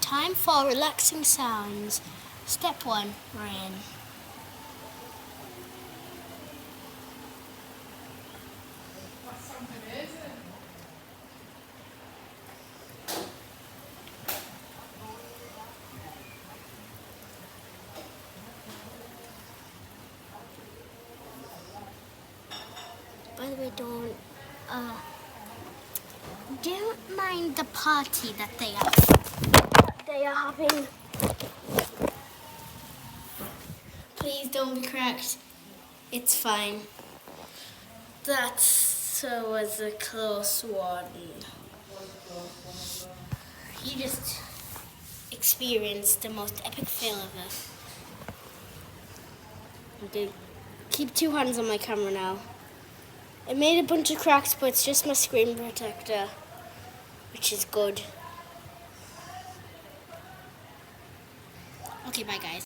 Time for relaxing sounds. Step 1, rain. By the way, don't mind the party that they are having. Please don't be cracked. It's fine. That was a close one. You just experienced the most epic fail ever. Okay, keep 2 hands on my camera now. It made a bunch of cracks, but it's just my screen protector, which is good. Okay, bye guys.